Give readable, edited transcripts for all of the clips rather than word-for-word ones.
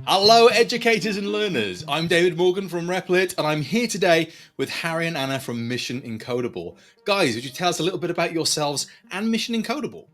Hello, educators and learners. I'm David Morgan from Replit, and I'm here today with Harry and Anna from Mission Encodeable. Guys, would you tell us a little bit about yourselves and Mission Encodeable?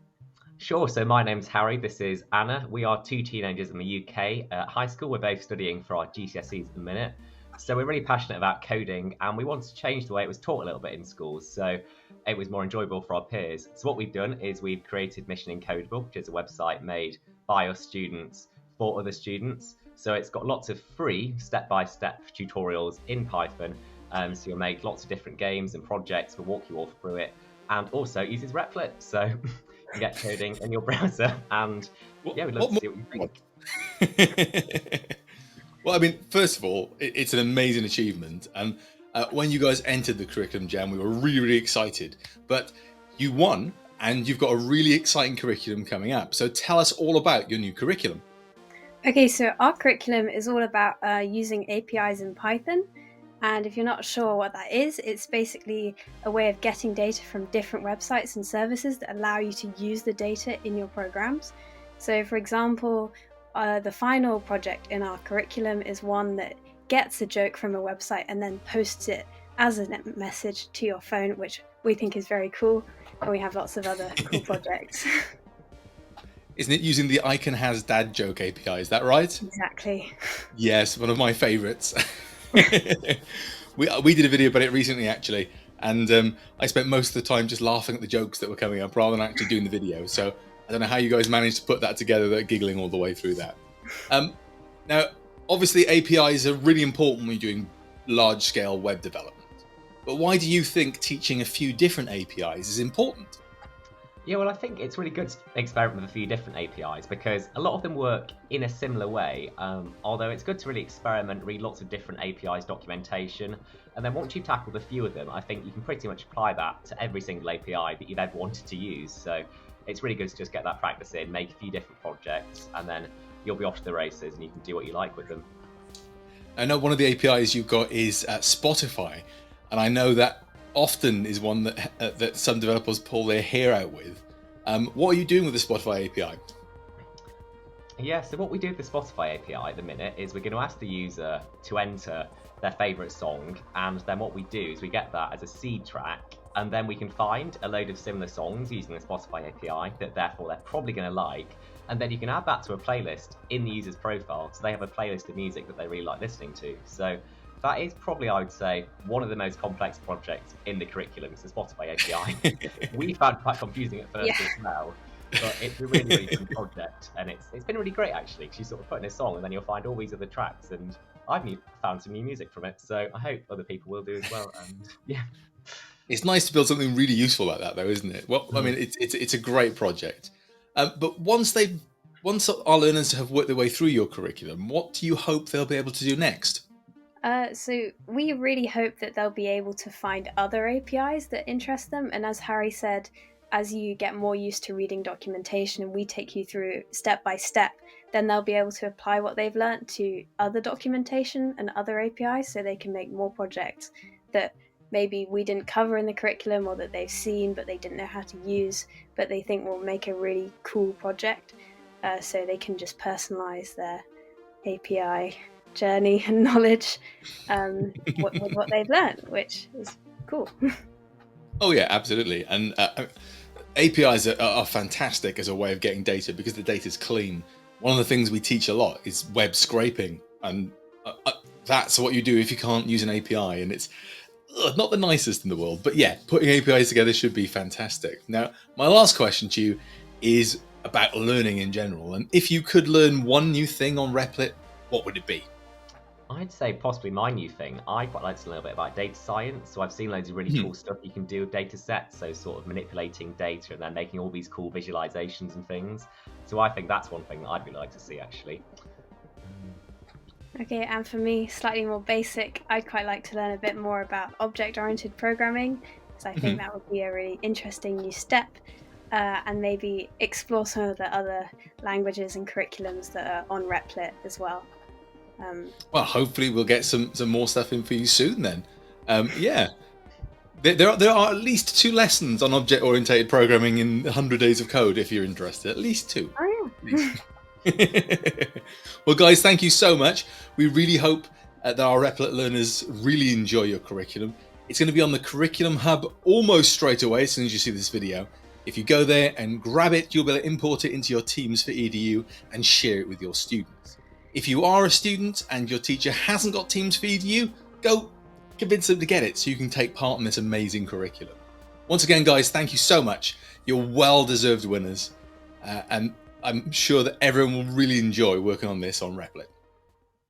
Sure. So my name's Harry. This is Anna. We are two teenagers in the UK at high school. We're both studying for our GCSEs at the minute. So we're really passionate about coding and we wanted to change the way it was taught a little bit in schools. So it was more enjoyable for our peers. So what we've done is we've created Mission Encodeable, which is a website made by us students for other students. So it's got lots of free step-by-step tutorials in Python. So you'll make lots of different games and projects. We'll walk you all through it. And also it uses Replit. So you get coding in your browser, and yeah, we'd love to see what you think. Well, I mean, first of all, it's an amazing achievement, and when you guys entered the curriculum jam, we were really, really excited. But you won, and you've got a really exciting curriculum coming up. So tell us all about your new curriculum. Okay, so our curriculum is all about using APIs in Python. And if you're not sure what that is, it's basically a way of getting data from different websites and services that allow you to use the data in your programs. So for example, the final project in our curriculum is one that gets a joke from a website and then posts it as a message to your phone, which we think is very cool. And we have lots of other cool projects. Isn't it using the I Can Has Dad Joke API? Is that right? Exactly. Yes, one of my favorites. we did a video about it recently, actually, and I spent most of the time just laughing at the jokes that were coming up rather than actually doing the video. So I don't know how you guys managed to put that together, that giggling all the way through that. Now, obviously, APIs are really important when you're doing large-scale web development. But why do you think teaching a few different APIs is important? Yeah, well, I think it's really good to experiment with a few different APIs because a lot of them work in a similar way, although it's good to really experiment, read lots of different APIs documentation, and then once you've tackled a few of them, I think you can pretty much apply that to every single API that you've ever wanted to use. So it's really good to just get that practice in, make a few different projects, and then you'll be off to the races and you can do what you like with them. I know one of the APIs you've got is Spotify, and I know that often is one that some developers pull their hair out with. What are you doing with the Spotify API? Yeah, so what we do with the Spotify API at the minute is we're going to ask the user to enter their favourite song, and then what we do is we get that as a seed track, and then we can find a load of similar songs using the Spotify API that therefore they're probably going to like, and then you can add that to a playlist in the user's profile, so they have a playlist of music that they really like listening to. So that is probably, I would say, one of the most complex projects in the curriculum. It's the Spotify API. We found it quite confusing at first as well, but it's a really, really fun project, and it's been really great actually, because you sort of put in a song and then you'll find all these other tracks, and I've found some new music from it, so I hope other people will do as well. And yeah, it's nice to build something really useful like that, though, isn't it? Well, I mean, it's a great project, but once our learners have worked their way through your curriculum, what do you hope they'll be able to do next? So we really hope that they'll be able to find other APIs that interest them. And as Harry said, as you get more used to reading documentation and we take you through step by step, then they'll be able to apply what they've learned to other documentation and other APIs, so they can make more projects that maybe we didn't cover in the curriculum or that they've seen but they didn't know how to use, but they think will make a really cool project. So they can just personalize their API journey and knowledge with what they've learned, which is cool. Oh yeah, absolutely. And APIs are fantastic as a way of getting data because the data is clean. One of the things we teach a lot is web scraping, and that's what you do if you can't use an API, and it's not the nicest in the world, but yeah, putting APIs together should be fantastic. Now, my last question to you is about learning in general, and if you could learn one new thing on Replit, what would it be? I'd say possibly my new thing. I quite like to learn a bit about data science. So I've seen loads of really cool stuff you can do with data sets. So sort of manipulating data and then making all these cool visualizations and things. So I think that's one thing that I'd really like to see actually. Okay, and for me, slightly more basic, I'd quite like to learn a bit more about object-oriented programming, because I think that would be a really interesting new step, and maybe explore some of the other languages and curriculums that are on Replit as well. Well, hopefully we'll get some more stuff in for you soon then. Yeah. There are at least 2 lessons on object-oriented programming in 100 Days of Code if you're interested. At least 2. Oh yeah. Well, guys, thank you so much. We really hope that our Replit learners really enjoy your curriculum. It's going to be on the Curriculum Hub almost straight away as soon as you see this video. If you go there and grab it, you'll be able to import it into your Teams for EDU and share it with your students. If you are a student and your teacher hasn't got Teams for EDU, go convince them to get it so you can take part in this amazing curriculum. Once again, guys, thank you so much. You're well-deserved winners. And I'm sure that everyone will really enjoy working on this on Replit.